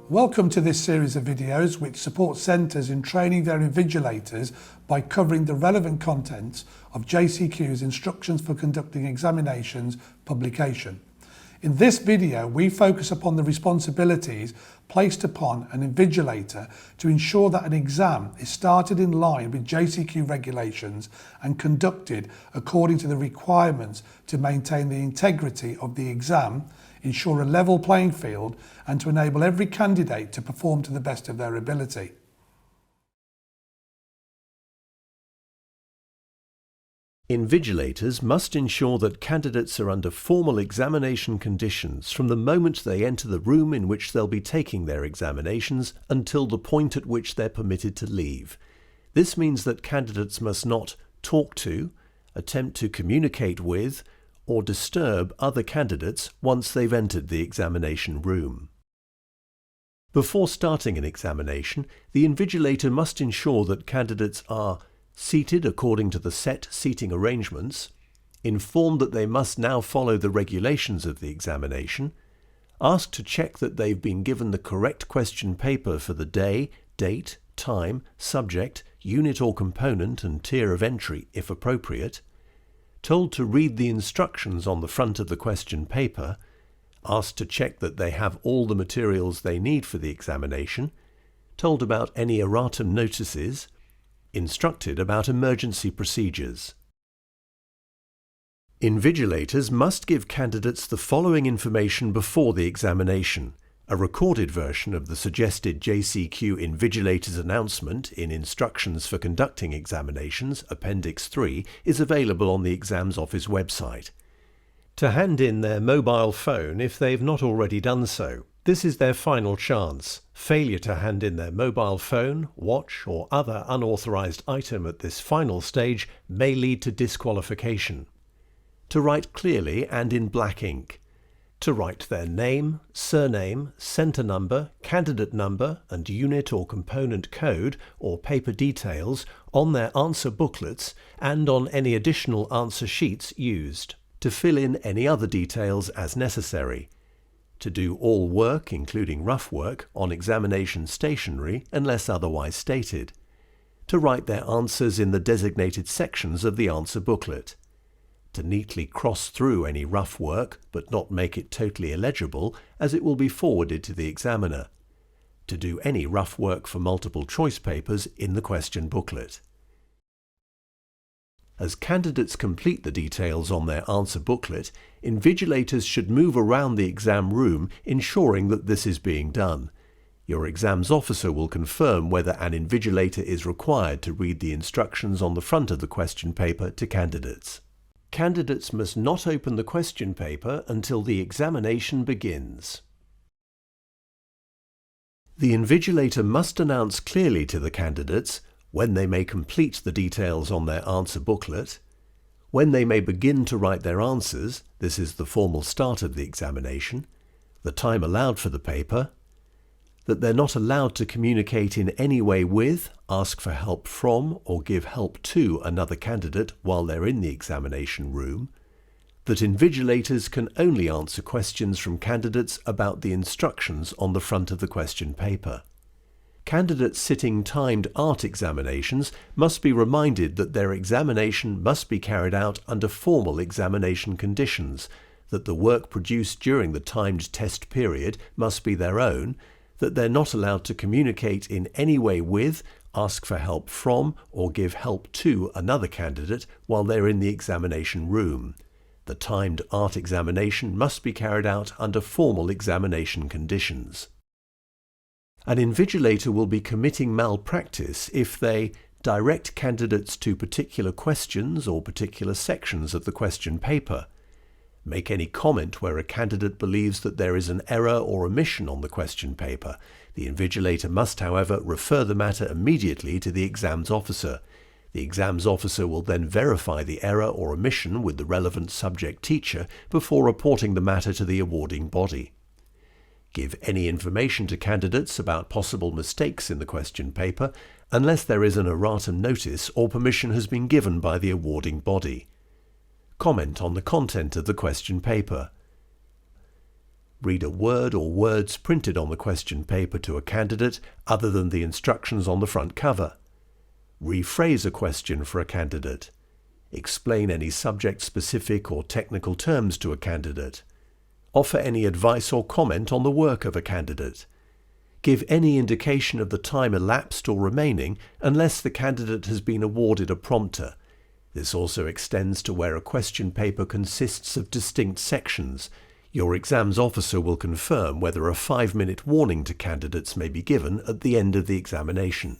Welcome to this series of videos which support centres in training their invigilators by covering the relevant contents of JCQ's Instructions for Conducting Examinations publication. In this video, we focus upon the responsibilities placed upon an invigilator to ensure that an exam is started in line with JCQ regulations and conducted according to the requirements to maintain the integrity of the exam, ensure a level playing field, and to enable every candidate to perform to the best of their ability. Invigilators must ensure that candidates are under formal examination conditions from the moment they enter the room in which they'll be taking their examinations until the point at which they're permitted to leave. This means that candidates must not talk to, attempt to communicate with, or disturb other candidates once they've entered the examination room. Before starting an examination, the invigilator must ensure that candidates are seated according to the set seating arrangements, informed that they must now follow the regulations of the examination, asked to check that they've been given the correct question paper for the day, date, time, subject, unit or component and tier of entry if appropriate, told to read the instructions on the front of the question paper, asked to check that they have all the materials they need for the examination, told about any erratum notices, instructed about emergency procedures. Invigilators must give candidates the following information before the examination. A recorded version of the suggested JCQ Invigilators announcement in Instructions for Conducting Examinations, Appendix 3, is available on the Exams Office website. To hand in their mobile phone if they've not already done so. This is their final chance. Failure to hand in their mobile phone, watch, or other unauthorized item at this final stage may lead to disqualification. To write clearly and in black ink. To write their name, surname, centre number, candidate number, and unit or component code or paper details on their answer booklets and on any additional answer sheets used. To fill in any other details as necessary. To do all work, including rough work, on examination stationery unless otherwise stated. To write their answers in the designated sections of the answer booklet. To neatly cross through any rough work but not make it totally illegible, as it will be forwarded to the examiner. To do any rough work for multiple choice papers in the question booklet. As candidates complete the details on their answer booklet, invigilators should move around the exam room ensuring that this is being done. Your exams officer will confirm whether an invigilator is required to read the instructions on the front of the question paper to candidates. Candidates must not open the question paper until the examination begins. The invigilator must announce clearly to the candidates when they may complete the details on their answer booklet, when they may begin to write their answers, this is the formal start of the examination, the time allowed for the paper, that they're not allowed to communicate in any way with, ask for help from, or give help to another candidate while they're in the examination room, that invigilators can only answer questions from candidates about the instructions on the front of the question paper. Candidates sitting timed art examinations must be reminded that their examination must be carried out under formal examination conditions, that the work produced during the timed test period must be their own, that they're not allowed to communicate in any way with, ask for help from, or give help to another candidate while they're in the examination room. The timed art examination must be carried out under formal examination conditions. An invigilator will be committing malpractice if they direct candidates to particular questions or particular sections of the question paper, make any comment where a candidate believes that there is an error or omission on the question paper. The invigilator must, however, refer the matter immediately to the exams officer. The exams officer will then verify the error or omission with the relevant subject teacher before reporting the matter to the awarding body. Give any information to candidates about possible mistakes in the question paper unless there is an erratum notice or permission has been given by the awarding body. Comment on the content of the question paper. Read a word or words printed on the question paper to a candidate other than the instructions on the front cover. Rephrase a question for a candidate. Explain any subject-specific or technical terms to a candidate. Offer any advice or comment on the work of a candidate. Give any indication of the time elapsed or remaining unless the candidate has been awarded a prompter. This also extends to where a question paper consists of distinct sections. Your exams officer will confirm whether a 5-minute warning to candidates may be given at the end of the examination.